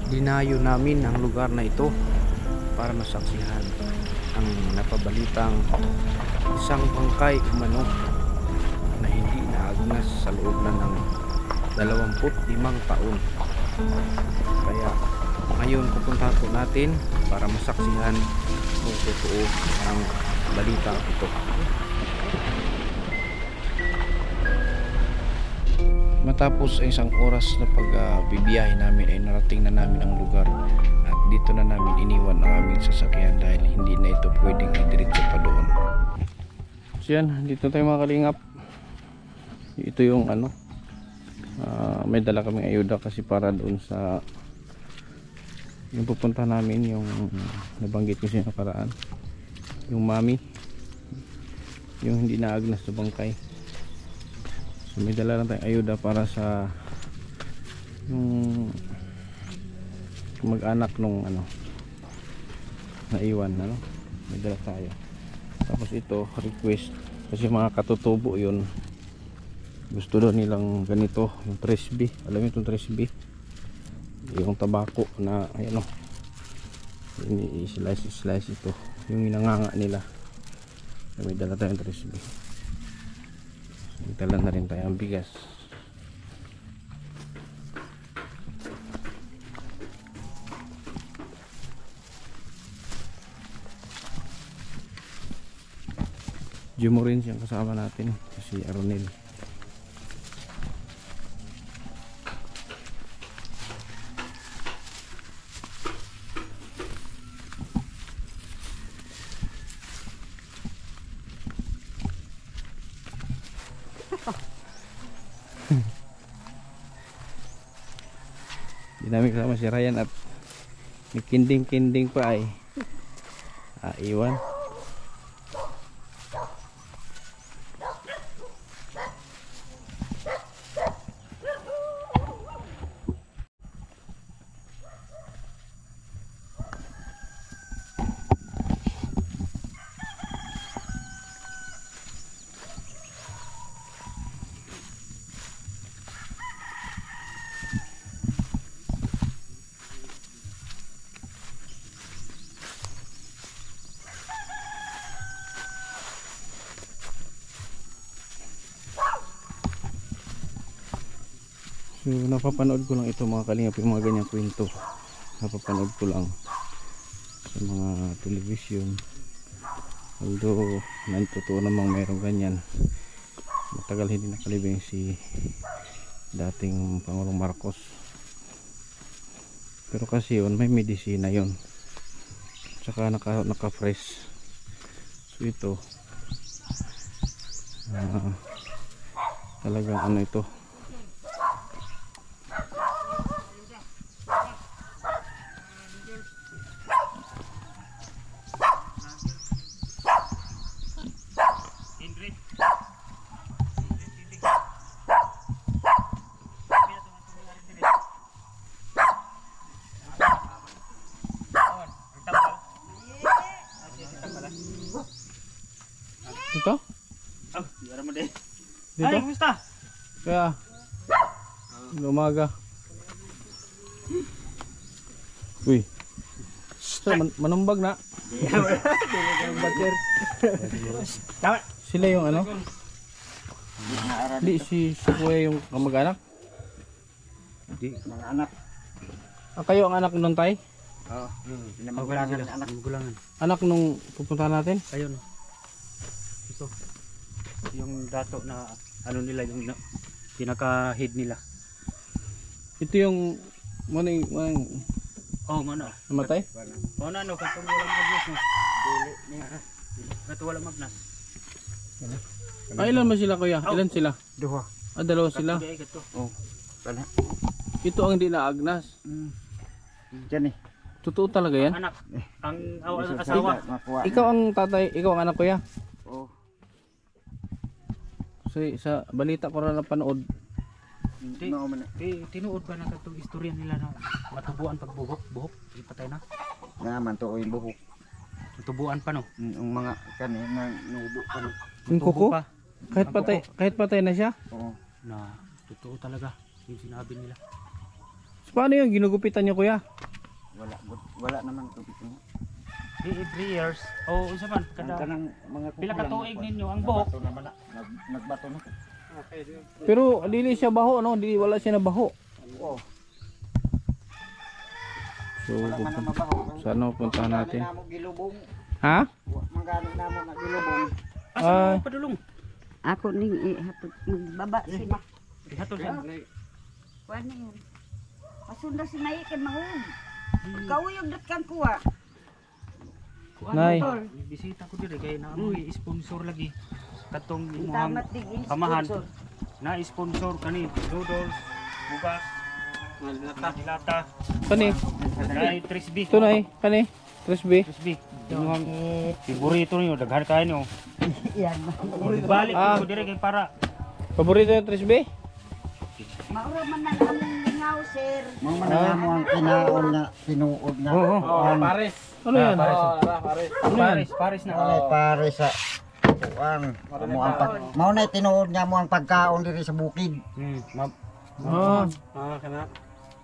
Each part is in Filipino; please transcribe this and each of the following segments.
Dinayo namin ang lugar na ito para masaksihan ang napabalitang isang bangkay umano na hindi naagnas sa loob na ng 25 taon. Kaya ngayon pupunta po natin para masaksihan kung totoo ang balita ito. Matapos ay isang oras na pagbibiyahe namin ay narating na namin ang lugar at dito na namin iniwan ang aming sasakyan dahil hindi na ito pwedeng idiretso pa doon. So yan, dito tayo mga kalingap. Ito yung may dala kaming ayuda kasi para doon sa yung pupunta namin, yung nabanggit ko sa nakaraan, yung mami, yung hindi naagnas na bangkay. So may dala lang tayong ayuda para sa yung mag-anak nung naiwan, may dala tayo. Tapos ito request kasi mga katutubo yun, gusto daw nilang ganito, yung 3B. Alam mo itong 3B, yung tabako na i-slice ito, yung inanganga nila. So may dala tayong 3B. Dala na rin tayo ang bigas. Jumo rin siyang kasama natin, si Aronel. Hindi namin kasama si Ryan at may kinding-kinding pa ay iwan. So napapanood ko lang ito mga kalingap, yung mga ganyang kwento napapanood ko lang sa mga television, although totoo namang mayroong ganyan. Matagal hindi nakalibing si dating Pangulong Marcos, pero kasi yun may medisina yun, tsaka naka fresh. So ito talagang ito, ito? Dito? Ay, kumusta? Kaya umaga. Uy, manumbag na. Sila yung Hindi si Kuya yung kamag-anak? Hindi, mga anak. Kayo ang anak nung tay? Oo, magulangan, anak magulangan. Anak nung pupunta natin? Ayun. Ito. Yung dato na nila, yung pinaka-head nila. Ito yung manay mana namatay? Mana katong walang magnas no. Dili niya. Kato walang magnas. Ilan ba sila kuya? Ilan sila? Duha. Dalawa sila. Oh. Kana. Ito ang di naagnas. Diyan Totoo talaga yan? Anak. Ang asawa. Ikaw ang tatay, ikaw ang anak kuya? Oo. So, sa balita ko na napanood. Hindi. Tinuod pa na katong istorya nila na matubuan pag buhok, ipatay na. Naman to yung buhok. Tubuan pa no. Yung mga kanin na nubo pa no. Yung kuko? Kahit patay na siya? Oo. Na totoo talaga yung sinabi nila. So, paano yung ginugupitan niyo kuya? Wala naman tubig mo. Di every years. O isa man kada Kanang mga pila ka tuig ninyo ang buhok. Nagbato naman na. Nagbato na. Pero dili siya baho no, dili wala siya na baho. Oo. So Wala man na mabaho. sana puntahan natin. Namo gilubong. Ha? Mangano namo na gilubong. Asa mo padulong? Ako ning ihatod magbaba sila. Ihatod sa. Kuan na yun. Pasunda si May kay mahon. Kauyog dat kang kuha. Nay. Bisita ko dire kay naamoy sponsor lagi. Katong imong Tamat dig pamahan sponsor. na sponsor kani noodles, bugas, dilata, Kani? kay Trisby. Ito na kani? Trisby. Trisby. Imong favorito niyo daghan kayo niyo. Yan. Balik ko dire kay para Paborito yung Trisby? Mauro man na among lingaw sir. Mga mananamo ang kinaon na tinuod na. Pares. Ano yan? Paris na. Alay pare sa kuan. Mo ang pag mao na tinuod nga mo ang pagkaon diri sa bukid. Ah, kana.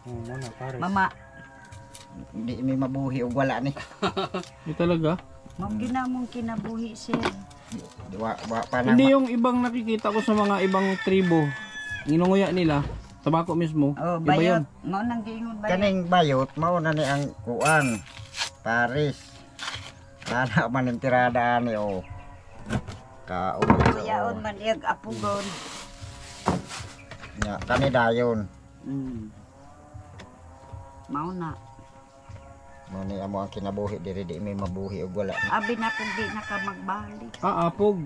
Mo na Paris. Mama, Hindi mi mabuhi og wala ni. di talaga. mong ginamong kinabuhi sir. Di wa pa nang Hindi yung ibang nakikita ko sa mga ibang tribo. Inunguya nila, tabako mismo. Oh, Iba yun. bayot. Mao nang giingon bayot. kaning bayot mao na ni ang kuan. Paris. Ana man ang tirada ani o. Kuyaon man iyag apugon. Nya kani dayon. Mao na. Mao ni amo ang kinabuhi diri di mi mabuhi og wala ni. Abi na kung di na ka magbalik. Ah, apog.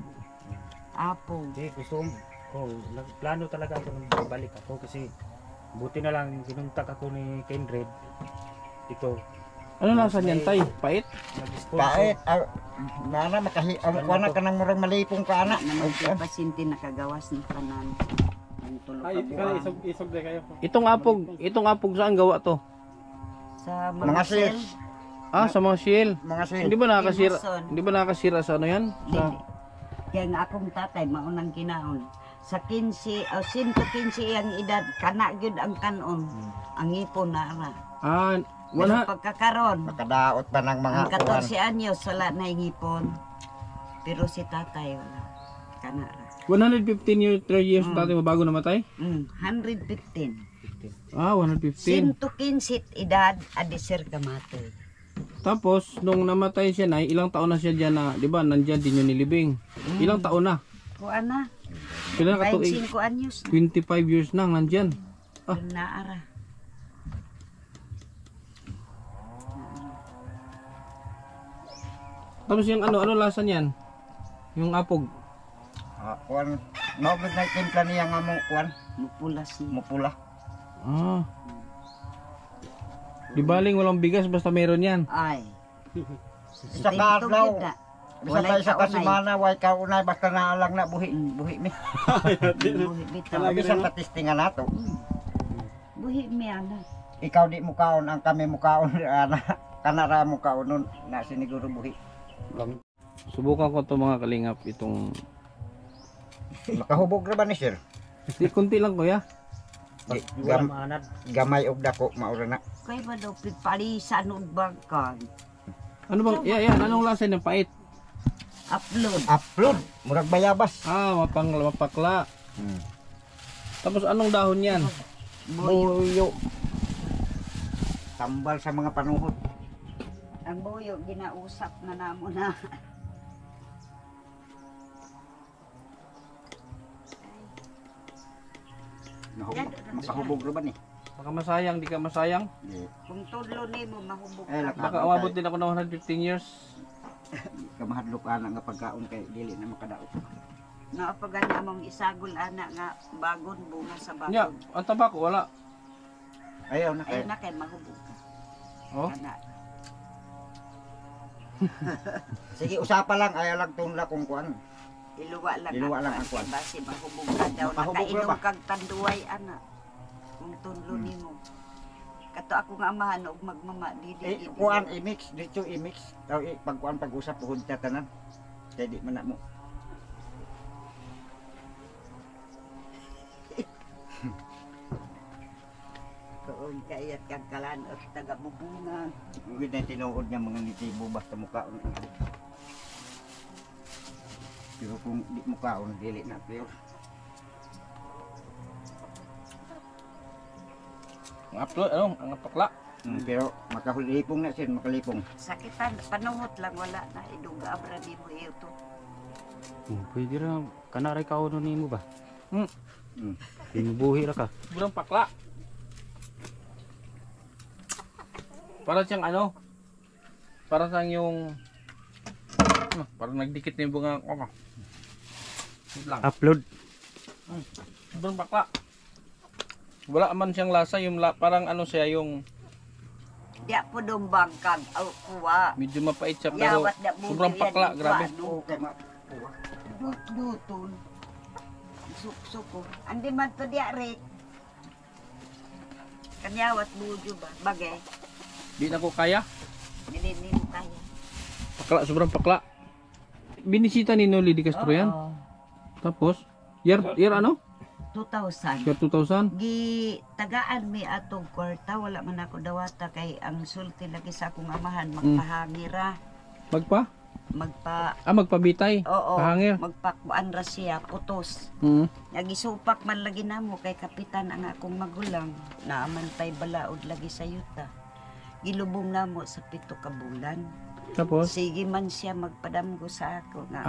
Apo. Di gusto ko plano talaga ako nang balik ako kasi buti na lang kinuntak ako ni Kindred dito Ano nasa niyan, tay? Pait? nag-sponsor. Pait nana makahi ang kuan ka nang murag malipong ka ana. Naman siya pasyente nakagawas ng kanan. Ang tulo ka buwan. Itong apog saan gawa to? Sa Mga mga sir. sel. Ah, sa mga shield. Mga sin. Hindi ba nakakasira? Limuson. Hindi ba nakakasira sa ano yan? Sa Kaya nga akong tatay, maunang kinaon. Sa 15, o 115 ang edad, kana gyud ang kanon. Ang ipon na ara. ah, Pero wala. pagkakaroon, Makadaot pa ng mga ang 14 anyos, wala na yung ipon. Pero si tatay, wala. Kana ra. 115 years dati mo bago namatay? 115. Ah, 115. 115 edad, adisir kamatay. Tapos nung namatay siya na, ilang taon na siya diyan na, 'di ba? Nandiyan din yung nilibing. Ilang taon na? Kuan na, Pila na katuig? 25 anyos na. 25 years na nandiyan. Ah. Na ara. Tapos yung ano lasa niyan? Yung apog. kuan mao gud na timpla niya nga mo kuan Mupula siya. mupula. Ah. Di baling walang bigas basta meron yan. Ay. Sa kadlaw. Tugid na. Bisa tayo sa kaunay. kasimana way ka unay basta naalang na buhi buhi mi. Buhi bitaw. Talaga sa patistingan nato. Buhi mi ana. Ikaw di mo kaon ang kami mo kaon ana kanara mo kaon nun na siniguro buhi. Subukan ko to mga kalingap itong Makahubog ra ba ni sir? di kunti lang kuya. Di, Wala maanad. gamay og dako maura na. Kay ba daw palisan og bangkan. Ano bang yan anong lasa ng pait? Upload. Upload murag bayabas. Ah, mapakla. Hmm. Tapos anong dahon yan? Buyo. Tambal sa mga panuhot. Ang buyo ginausap na namo na. Makahubog ra ba ni? Baka masayang, di ka masayang. Di. Kung tudlo nimo mahubog Eh, ka. Baka umabot din ako ng 115 years. Kamahadlok ana nga pagkaon kay dili na makadaot. Naapagani among isagol ana nga bagon bunga sa bagon. Nya, ang tabako wala. Ayaw na kay. Ayun na kay mahubog ka. Oh. Kana. Sige usapa lang ayaw lang tunla kung kuan. Iluwa lang. Iluwa lang ako, ang kwan. Basi mahubog ka daw. Mahubog ka Nakainom ba? kag tanduay ana. Kung tudlo nimo. Kato ako nga amahan og magmama di. Kuan i-mix dito i-mix. Taw pag kuan pag-usap puhod ta tanan. Kay di man na mo. Tuon kayat kang kalan at taga-bubungan. Huwag na tinuod niya mga nitibo basta mukhaon. Pero kung di mukhaon, dili na pero. Ang upload, ano? Ang pakla. Pero makahulipong na siya, makalipong. Sakitan, panungot lang wala na. Iduga abra di mo iyo to. Pwede ra kana ray kauno nimo ba? Hmm. Imubuhi ra ka. Sobrang pakla. Para siyang ano? Para siyang yung... parang nagdikit na yung bunga ko. Wait lang. Upload. Sobrang pakla. Wala man siyang lasa, yung parang ano siya, yung Diya po dong bangkag. Aw, kuwa. medyo mapait siya pero Yawat na sobrang pakla, grabe. Okay, Dutun. Suko. Andi man to diya rin. Kanyawat bujo ba? Bagay. Di na ko kaya. Nilinin mo kaya. Pakla, sobrang pakla. Binisita ni Noli Di Castro yan. Oo. Tapos, year ano? 2,000. Year 2000? Gi tagaan mi atong kwarta wala man ako dawata kay ang sulti lagi sa akong amahan magpahangira Magpabitay. oo Pahangir. magpakuan ra siya putos Mm. nagisupak man lagi namo kay kapitan ang akong magulang naaman tay balaod lagi sa yuta gilubong namo sa 7 ka bulan Tapos, sige man siya magpadamgo sa ako nga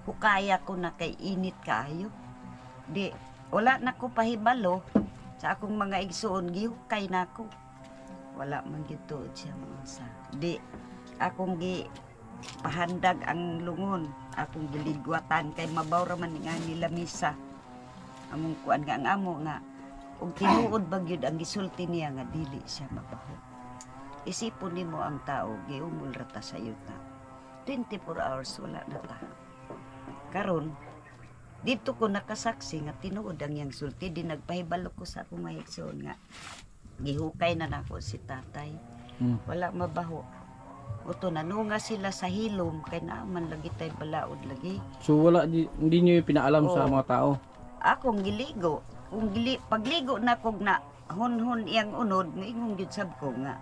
hukaya ko na kay init kaayo di wala na ko pahibalo sa akong mga igsuon gihukay na ko wala man gituod siya mga sa di akong gi pahandag ang lungon akong giligwatan kay mabaw ra man nga nila misa among kuan nga ang amo nga ug tinuod ba gyud ang gisulti niya nga dili siya mabaho isipon nimo ang tao giumol ra ta sa yuta 24 hours wala na ta karon dito ko nakasaksi nga tinuod ang yang sulti di nagpahibalo ko sa akong mga igsoon nga gihukay na nako si tatay wala mabaho uto nanunga sila sa hilom kay naaman lagi tay balaod lagi so wala, hindi nyo yung pinaalam sa mga tao. akong giligo kung pagligo na kog na hunhun iyang unod moingong gyud sab ko nga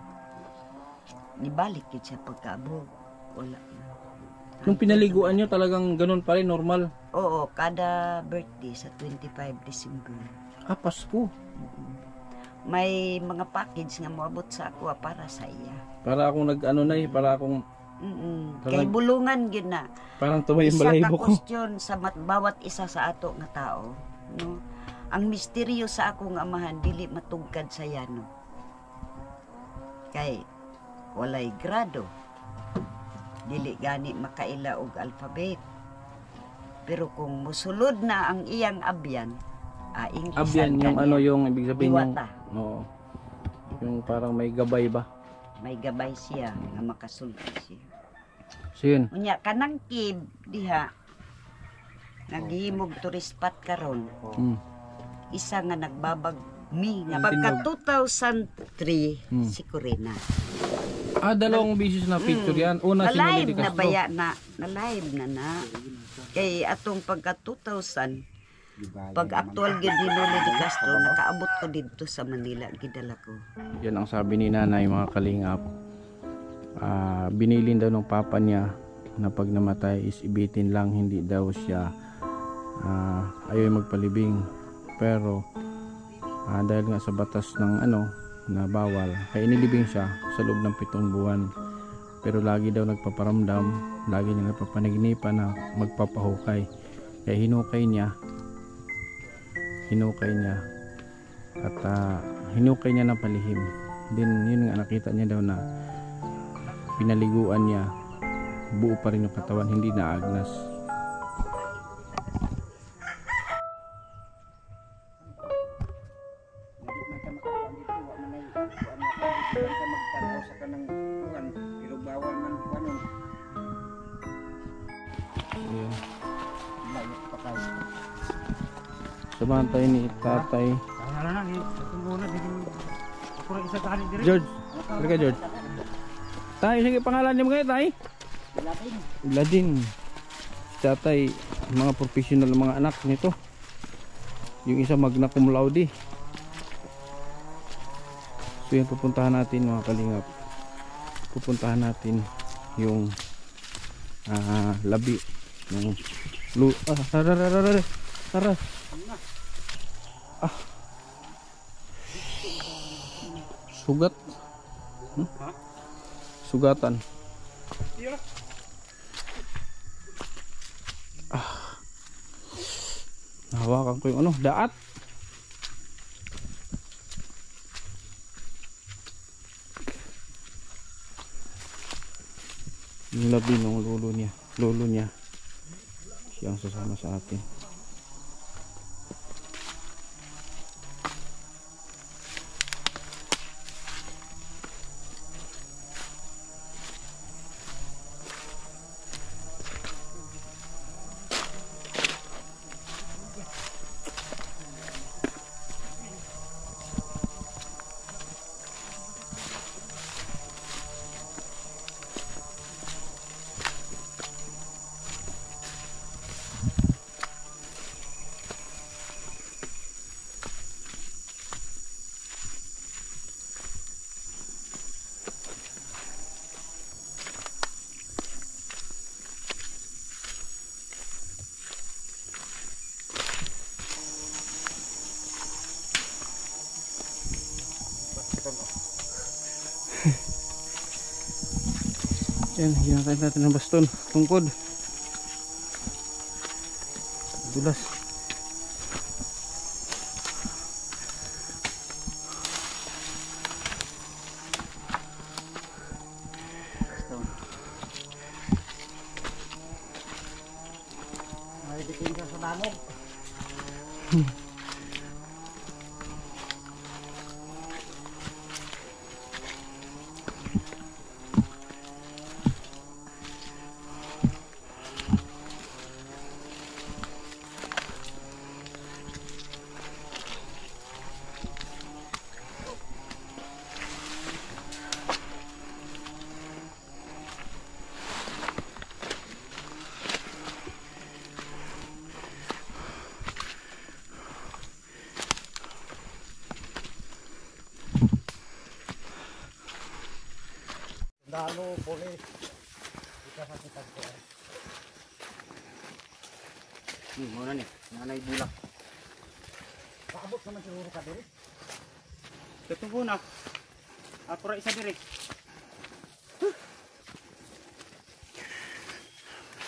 nibalik gyud siya pagkaabog wala na. Nung pinaliguan nyo talagang ganun pa rin, normal. Oo, kada birthday sa 25 December. Pasko. May mga package nga moabot sa ako para sa iya. Para akong nag-ano na para akong... Kay bulungan yun na. Parang tumayong Isa balahibo ka ko. question sa bawat isa sa ato nga tao. No? Ang misteryo sa akong amahan, dili matugkad sa yano. Kay walay grado. Dili gani makaila og alphabet. Pero kung musulod na ang iyang abyan, English Abyan, yung ano yung ibig sabihin yung... Diwata. Oo. Yung parang may gabay ba? May gabay siya nga makasulti siya. So yun. Unya kanang kib diha naghimog tourist spot karon. Isa nga nagbabagmi nga pagka 2003 si Corina. Dalawang beses na picture yan. Una si Noli Di Na Castro. baya na live na. Kay atong pagka 2000 pag actual gyud ni Noli Di Castro nakaabot ko didto sa Manila gidala ko. Yan ang sabi ni nanay, mga kalingap. Binilin daw ng papa niya na pag namatay is ibitin lang, hindi daw siya ayaw magpalibing. Pero dahil nga sa batas ng na bawal, kaya inilibing siya sa loob ng 7 buwan. Pero lagi daw nagpaparamdam, lagi niya nagpapanaginipan na magpapahukay. Kaya hinukay niya at hinukay niya ng palihim. Then yun nga, nakita niya daw na pinaliguan niya, buo pa rin yung katawan, hindi na agnas. Ayan. Samahan tayo ni tatay Ano na muna ako ra isa ka dire. George. Halika George. Tay, sige pangalan niyo mga tay? Vladin. Tatay, mga professional mga anak nito. Yung isa magna cum laude. So yan, pupuntahan natin mga kalingap. Pupuntahan natin yung labi ng tara. Sugat. Sugatan. Nahawakan ko yung daat. Yung labi ng lolo niya siyang sasama sa atin. Yan, hinatay natin ng baston, tungkod. Dulas. May bitin ka sa lamog. Dalo, polis. Kita sa kitag ko. Muna ni, nanay bulak. Paabot naman siguro ka diri. Katubo na. Apura isa diri.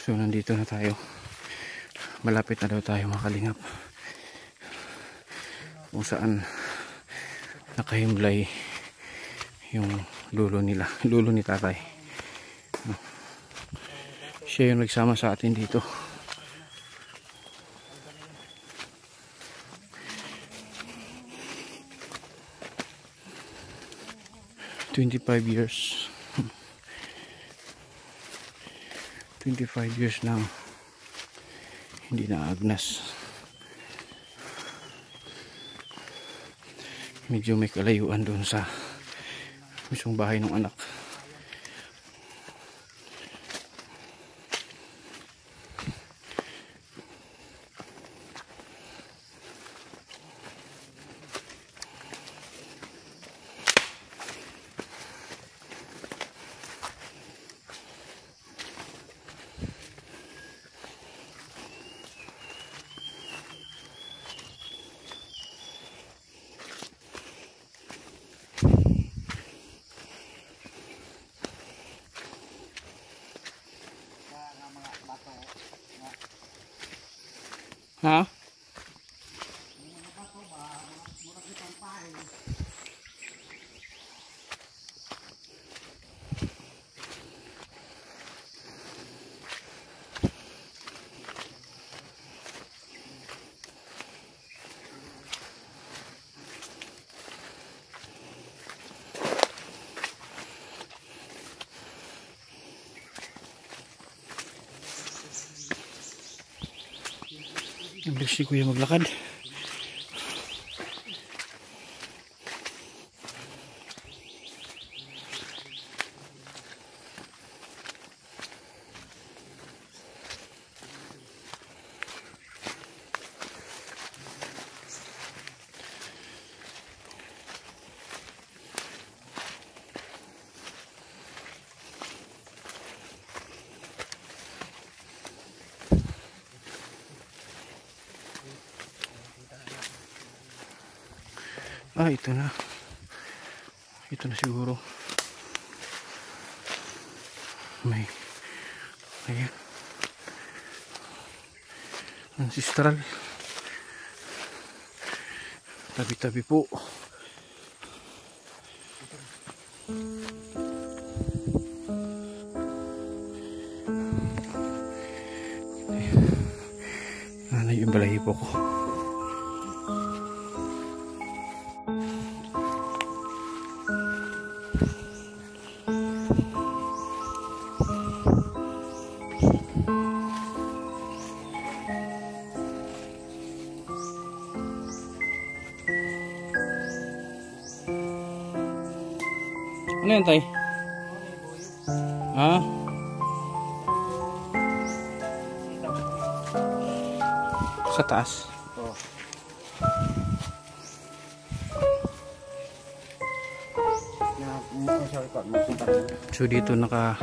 So nandito na tayo. Malapit na daw tayo mga kalingap. Kung saan nakahimlay yung lulo ni tatay. Siya yung nagsama sa atin dito. $25 lang hindi na agnas. Medyo may kalayuan doon sa mismong bahay ng anak. Ha? Ang bilis si kuya maglakad. Ah, ito na. Ito na siguro. May. Ayan. Ancestral. Tabi-tabi po. Ano yung balahibo ko? Ano yan, tay? Ha? Sa taas. Oo. So dito naka...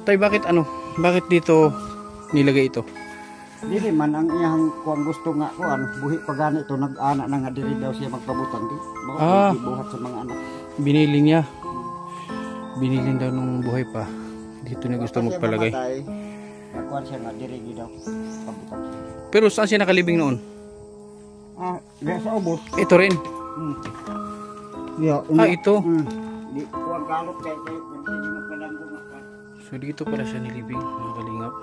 Tay, bakit ano? Bakit dito nilagay ito? Dili man ang iyang kuang gusto nga kuan buhi pa gani ito nag-ana na nga diri daw siya magpabutang di. Ah. Buhat sa mga anak. Binili niya. Binili daw nung buhay pa. Dito na gusto magpalagay. Nagkuan siya nga diri di daw pabutang. Pero saan siya nakalibing noon? Ah, diya sa ubos. Ito rin. Yeah, Ah, ito. Di kuang galop kay yung sa imong pananggo nga. So dito pala siya nilibing, mga kalingap.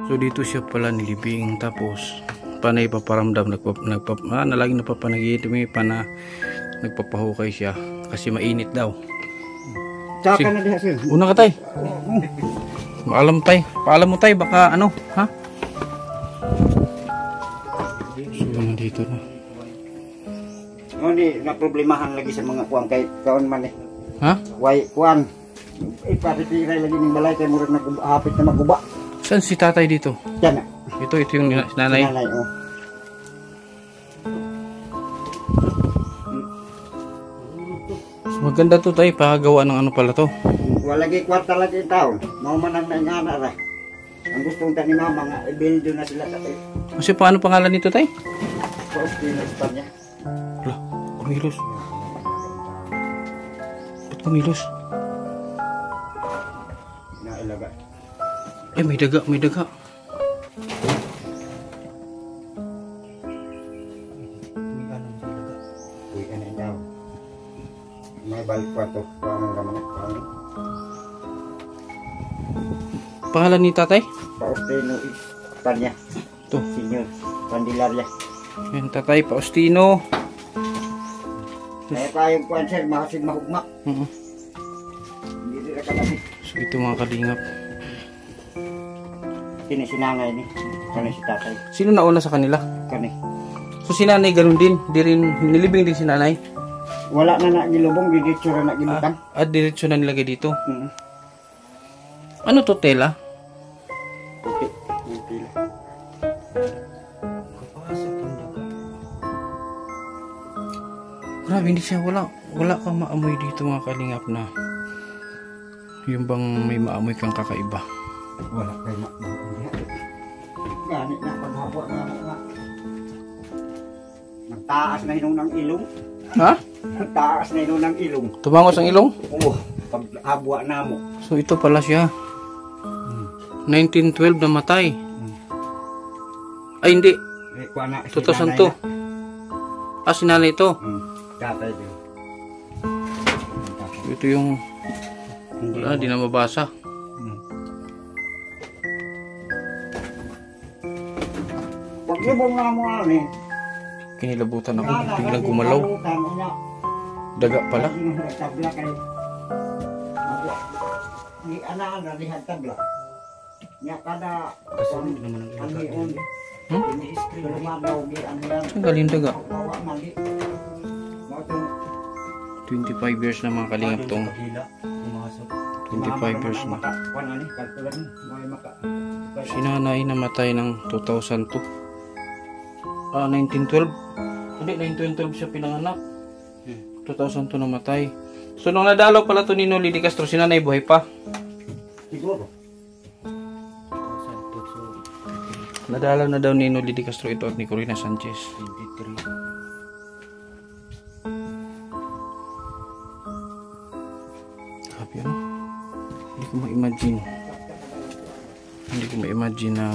So dito siya pala nilibing, tapos panay paparamdam, nalaging napapanagitimi pa na nagpapahukay siya kasi mainit daw. Tsaka na diha sir. Una ka, tay. Paalam, tay. Paalam mo, tay, baka ano, ha? So dito na. No ni na problemahan lagi sa mga kuang kay kaon man eh. Ha? Way kuang ipapitiray lagi ning balay kay murag na hapit na maguba. Saan si tatay dito? Yan na. Ito yung nanay. Nanay, oh. So, maganda to, tay, pakagawa ng ano pala to. Walagi kwarta lagi taon. Mao man ang naingana ra. Ang gustong ta ni mama nga i-build na sila tatay. Kasi paano pangalan nito, tay? Sa Espino, Espanya. Wala, kumilos. Ba't kumilos? Nailaga. Eh, may daga, may daga. Uy, ano daw. May balik pa to. Paano naman paano? Pangalan ni tatay? Sa Espino, Espanya. Ito. Senior. Pandilarya. Yan, tatay, Faustino. Kaya kayong cancer, mahasig mahugma. Hindi rin kalabit. So, ito mga kalingap. Kini si nanay ni. Kani si tatay. Sino nauna sa kanila? Kani. So, si nanay ganun din. Di rin, nilibing din si nanay. Wala na na gilubong, giditsura na gilutang. At diretso na nilagay dito. Mm. Ano to, tela? Puti. Yung pila. Grabe, hindi siya, wala kang maamoy dito mga kalingap na yung bang may maamoy kang kakaiba. Wala kayo na. Ganit na paghapon na nga. Nagtaas na hinong ng ilong. Ha? Nagtaas na hinong ng ilong. Tumangos ang ilong? Oo. Paghabwa na mo. So, ito pala siya. 1912 namatay. Ay, hindi. Eh, kuha na. 2002. Ah, si nanay ito. Tatay din. Ito yung... Wala, di na mabasa. Pag libong nga mo ano eh. Kinilabutan ako. Biglang gumalaw. Daga pala. Tabla kay. Ni ana lihat tabla. Nya kada ang Hmm? lumabaw gi ang yan. Ang galing daga. Bawa mali. Mo to 25 years na mga kalingap tong. 25 years na. Kuan ani kalkulan mo maka. Si nanay namatay ng 2002. 1912. Hindi, 1912 siya pinanganak. 2002 namatay. So, nung nadalaw pala to ni Noli Di Castro, si nanay buhay pa. Siguro. Nadalaw na daw ni Noli Di Castro ito at ni Corina Sanchez. 23. ma-imagine. Hindi ko ma-imagine na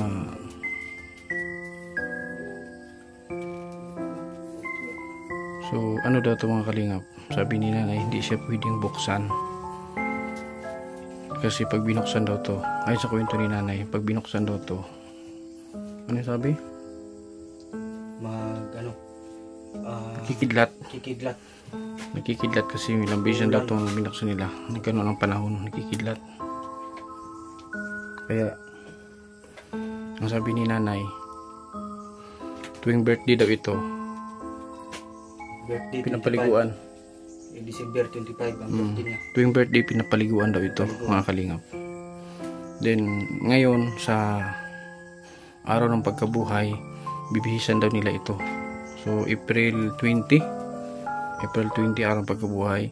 so ano daw ito mga kalingap, sabi ni nanay hindi siya pwedeng buksan kasi pag binuksan daw to, ay sa kwento ni nanay, pag binuksan daw to, ano yung sabi? Kikidlat. Nakikidlat kasi ilang beses daw itong binuksan nila. Nagkaroon ng panahon, nakikidlat. Kaya, ang sabi ni nanay, tuwing birthday daw ito, Birthday pinapaliguan. December 25 ang birthday niya. Tuwing birthday, pinapaliguan daw ito, mga kalingap. Then, ngayon, sa araw ng pagkabuhay, bibihisan daw nila ito. So, April 20, araw ng pagkabuhay.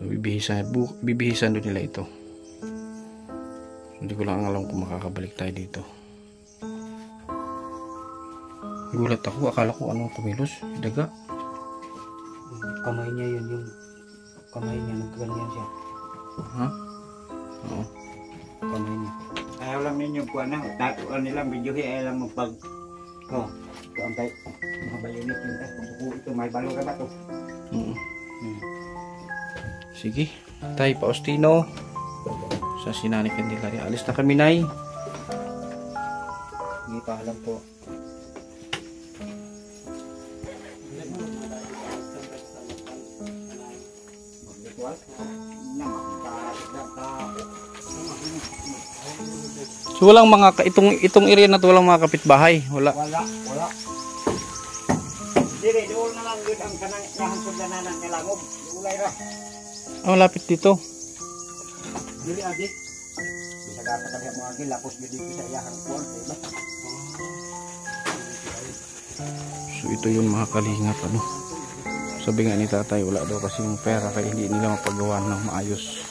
So, bibihisan daw nila ito. Hindi ko lang alam kung makakabalik tayo dito. Gulat ako, akala ko anong kumilos, daga. Kamay niya yun, yung kamay niya, nagkaganyan siya. Ha? Oo. Kamay niya. Ayaw lang ninyo po na, tatuan nilang video ay alam mo pag ito ang tayo, mga bayunit yun tas kung ito may balo ka ba ito? Sige, tayo Paustino. Sa Sinani Candelaria. Alis na kami, Nay. Hindi pa alam po. So walang mga itong area na to walang mga kapitbahay, wala. Wala. Dire, doon na lang yun ang kanang nahansod na nanan nilangob. Ulay ra. Oh, lapit dito. Dili agi. Bisa gata ka mga agi lapos gid sa iyahang kuwan, diba? So ito yung mga kalingap ano. Sabi nga ni tatay wala daw kasi yung pera kaya hindi nila mapagawa ng maayos.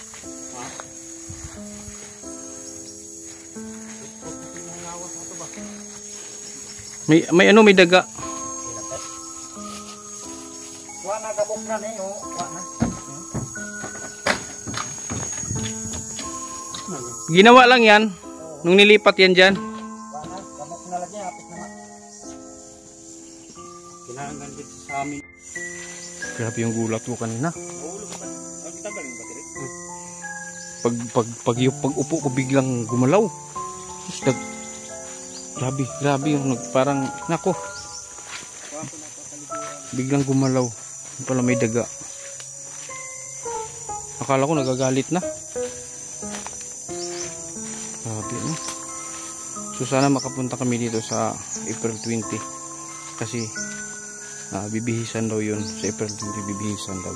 May daga. Kuha na kabok na niyo, kuha na. Ginawa lang yan nung nilipat yan dyan. Kuha na, kabok na lagi hapit na. Kinahanglan dito sa amin. Grabe yung gulat ko kanina. Naulo ka ba? Ang kitagaling ba dire? Pag upo ko biglang gumalaw. Tapos grabe yung parang nako. Biglang gumalaw. Yung pala may daga. Akala ko nagagalit na. Grabe no. So sana makapunta kami dito sa April 20 kasi bibihisan daw yun. Sa April 20 bibihisan daw.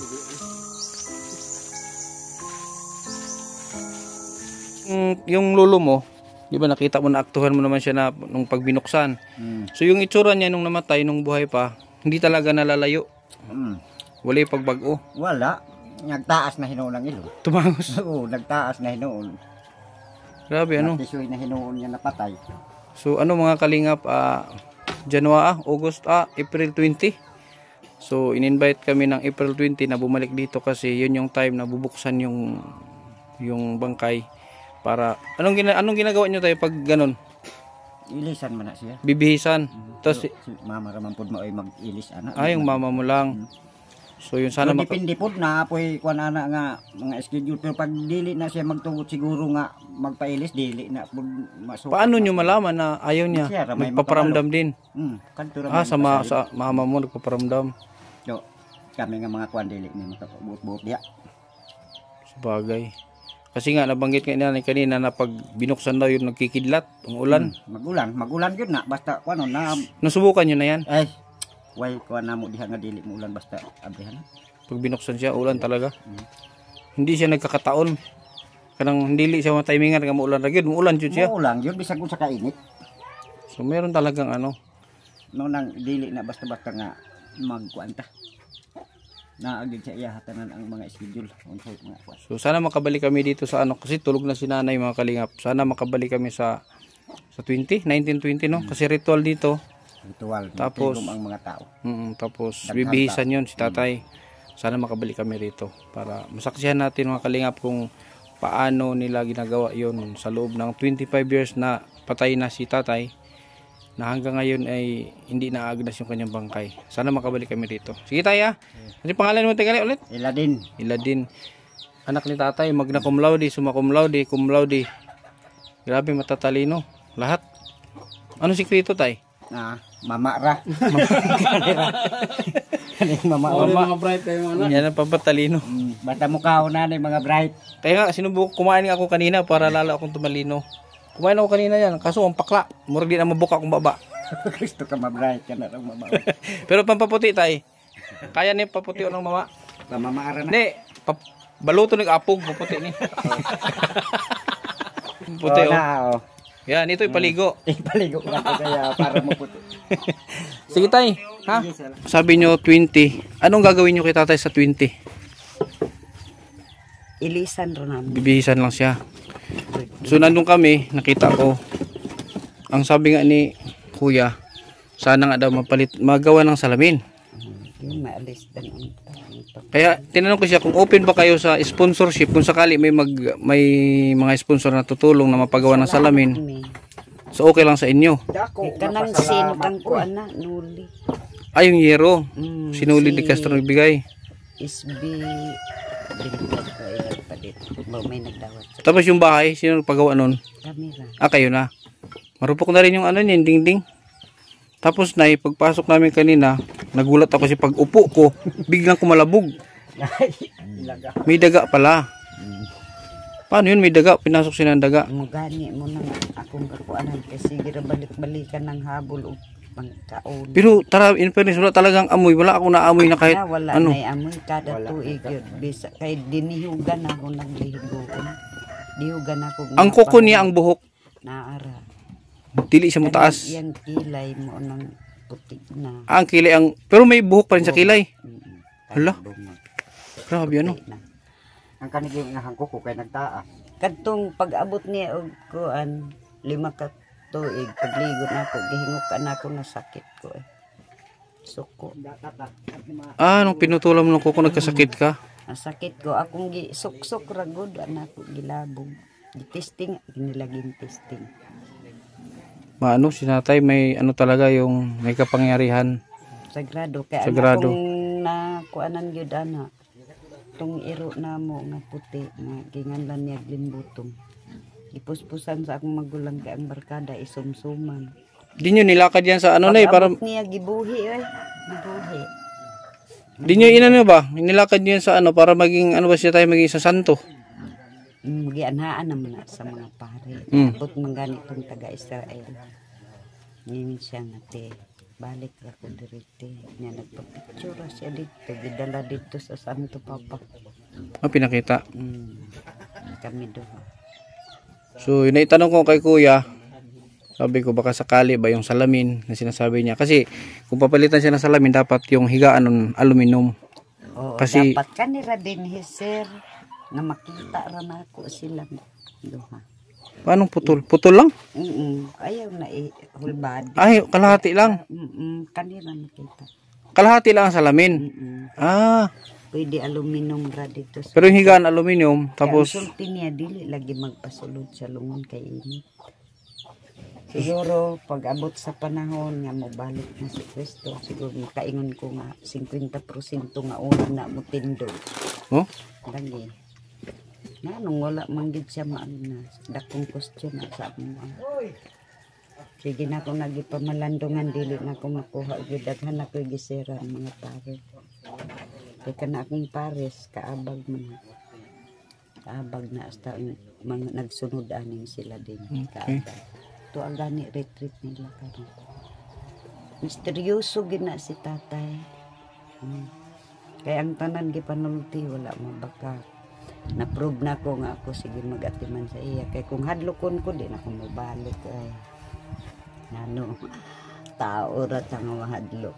Yung lolo mo, di ba nakita mo na aktuhan mo naman siya na nung pagbinuksan. So yung itsura niya nung namatay nung buhay pa, hindi talaga nalalayo. Wala yung pagbago. Wala. Nagtaas na hinuon ang ilong. Tumangos. Oo, nagtaas na hinuon. Grabe ano. Natisoy na hinuon niya napatay. So ano mga kalingap, April 20. So in-invite kami ng April 20 na bumalik dito kasi yun yung time na bubuksan yung bangkay para anong ginagawa niyo tayo pag ganun? Ilisan man na siya. Bibihisan. Tapos Si mama raman pud mo ay mag-ilis ana. yung mama mo lang. So yun sana depende pud na apoy kuan ana nga mga schedule pero pag dili na siya magtugot siguro nga magpailis dili na pud masuk. Paano nyo malaman na ayaw niya? Siya, may Nagpaparamdam din. Kanto raman. Sa mama mo nagpaparamdam. So, kami nga mga kuan dili ni makabuot-buot diha. Sabagay. Kasi nga nabanggit nga nanay kanina na pag binuksan daw yung nagkikidlat, umulan. Magulan gyud na basta kuan na. Nasubukan nyo na yan? Ay, way kuan na mo diha nga dili mo ulan basta abrihan. Pag binuksan siya, ulan talaga. Hindi siya nagkakataon. Kanang hindi siya matimingan nga muulan ra gyud, muulan jud siya. Ulan gyud bisag sa kainit. So meron talagang ano. No nang dili na basta-basta nga magkuan ta. Naagid sa iya hatanan ang mga schedule unsay mga kuan. So sana makabalik kami dito sa ano kasi tulog na si nanay mga kalingap. Sana makabalik kami sa 1920 no kasi ritual dito. Ritual. Tapos ang mga tao. Tapos bibihisan yun si tatay. Sana makabalik kami rito para masaksihan natin mga kalingap kung paano nila ginagawa yon sa loob ng 25 years na patay na si tatay, na hanggang ngayon ay hindi naagnas yung kanyang bangkay. Sana makabalik kami rito. Sige tayo. Ano yung pangalan mo tagali ulit? Iladin. Iladin. Anak ni tatay, magna cum laude, summa cum laude, cum laude. Grabe, matatalino. Lahat. Ano sikreto tay? Mamara. Mama. Mga bright kayo mga Yan ang papatalino. Bata mo ka na mga bright. Kaya nga, sinubuk, kumain ako kanina para lalo akong tumalino. Kumain ako kanina yan, kaso ang pakla. Murag di na mabuka kung baba. Gusto ka ma-bright ka na lang mama. Pero pampaputi tay. Kaya ni paputi o ng mama. Mamara na. Hindi, baluto nag-apog, paputi ni. Puti Oo oh. na, oh. Yan, ito ipaligo. Ipaligo ko na to kaya para maputi. Sige tay, ha? Sabi nyo 20. Anong gagawin nyo kay tatay sa 20? Ilisan ro namin. Bibihisan lang siya. So nandun kami, nakita ko. Ang sabi nga ni kuya, sana nga daw magawa ng salamin. Yung maalis din ang Kaya tinanong ko siya kung open ba kayo sa sponsorship kung sakali may mga sponsor na tutulong na mapagawa ng salamin. So okay lang sa inyo. Kanang sino kang kuan na nuli. Ay yung yero. Mm, Sinuli si ni Castro nagbigay. SB may nagdawat sa Tapos yung bahay, sino nagpagawa nun? kamera. Kayo na. Marupok na rin yung ano niyan, dingding. Tapos na pagpasok namin kanina, nagulat ako kasi pag upo ko, biglang kumalabog. May daga pala. Paano yun may daga? Pinasok siya ng daga. Mugani mo nang akong kakuanan kasi gira balik-balikan ng habol o pangkaon. Pero tara, in fairness, wala talagang amoy. Wala akong naamoy na kahit wala ano. na amoy kada tuig yun. Bisa kay dinihugan ako naglihigoon. Dihugan ako. Ang kuko niya ang buhok. Naara. Dili siya mataas. Yan kilay mo ng puti na. Ang kilay ang pero may buhok pa rin sa kilay. Hala. Grabe ano. Ang kaniging nga hangko ko kay nagtaas. Kadtong pag-abot niya og kuan 5 ka tuig pagligo na ako gihingukan ako na sakit ko eh. Suko. Nung pinutulan mo ng kuko nagkasakit ka. Nasakit ko akong suksok ragod anak ko gilabog. Testing ginilaging testing. Maano si tatay may ano talaga yung may kapangyarihan. Sagrado kay Sagrado. akong nakuanan gyud ana. Tong iro na mo nga puti nga ginganlan niya limbutong. Ipuspusan sa akong magulang kay ang barkada isumsuman. Di nyo nilakad yan sa ano na para Pag-abot niya gibuhi gibuhi. di nyo inano ba? Nilakad nyo yan sa ano para maging ano ba siya tayo maging sa santo. Gianhaan naman na sa mga pare. Mm. Abot man ganitong taga-Israel. Ngayon siya nga te, balik ako dirite. Nga nagpapicture siya dito. Gidala dito sa Santo Papa. Pinakita. Kami doon. So yun itanong ko kay kuya. Sabi ko baka sakali ba yung salamin na sinasabi niya. Kasi kung papalitan siya ng salamin dapat yung higaan ng aluminum. Oo, Kasi- dapat kanira din sir nga makita ra na ako silang duha. Paano putol? Putol lang? Ayaw na hulbad. Ay, kalahati lang. Kanira makita. Kalahati lang ang salamin. Pwede aluminum ra dito. Pero yung higaan aluminum, Tapos tapos sulti niya dili lagi magpasulod sa lungon kay init. Siguro pag abot sa panahon nga mobalik na si Kristo, siguro makaingon ko nga 50% nga una na mo tindog. oh, Lagi. Na nung wala man gid siya maana, dakong question na sa mo. Sige na ako nagipamalandungan dili na ako makuha gid daghan ako gisiran mga pare. Kaya kana akong pares kaabag man. Kaabag na hasta mga nagsunod aning sila din. Okay. Kaabag. To ang gani retreat nila karon. Misteryoso gid na si tatay. Kaya ang tanan gipanulti wala mabaka. Na-prove na ko nga ako sige mag-atiman sa iya. Kaya kung hadlokon ko di na ako mabalik ay ano tao ra nga mahadlok.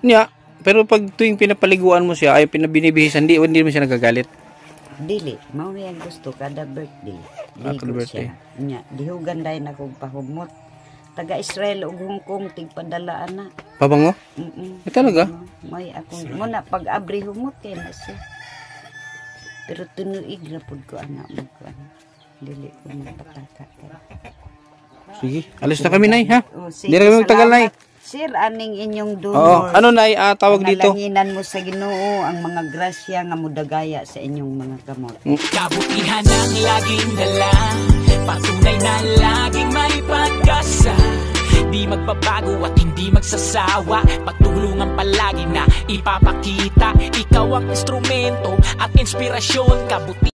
niya. Pero pag tuwing pinapaliguan mo siya, ay pinabinibihisan, hindi mo siya nagagalit. Dili, mao yang gusto kada birthday. Kada Ligo birthday. siya. Nya, dihugan dahil na kong pahumot. Taga Israel ug Hong Kong tigpadalaan na. Pabango? Talaga? May akong muna pag abri humot kay na siya. Pero tunuig na pud ko anak mo ko. Dili ko mapataka. Sige, alis na kami, Nay, ha? Oh, sige, Hindi na kami magtagal, Nay. salamat. Sir, aning inyong Oo. donor. Ano, Nay, tawag dito? Nalanginan mo sa Ginoo ang mga grasya nga mudagaya sa inyong mga kamot. Kabutihan ang laging dala, patunay na laging may pag-asa. Di magbabago at hindi magsasawa, pagtulungan palagi na ipapakita. Ikaw ang instrumento at inspirasyon, kabuti.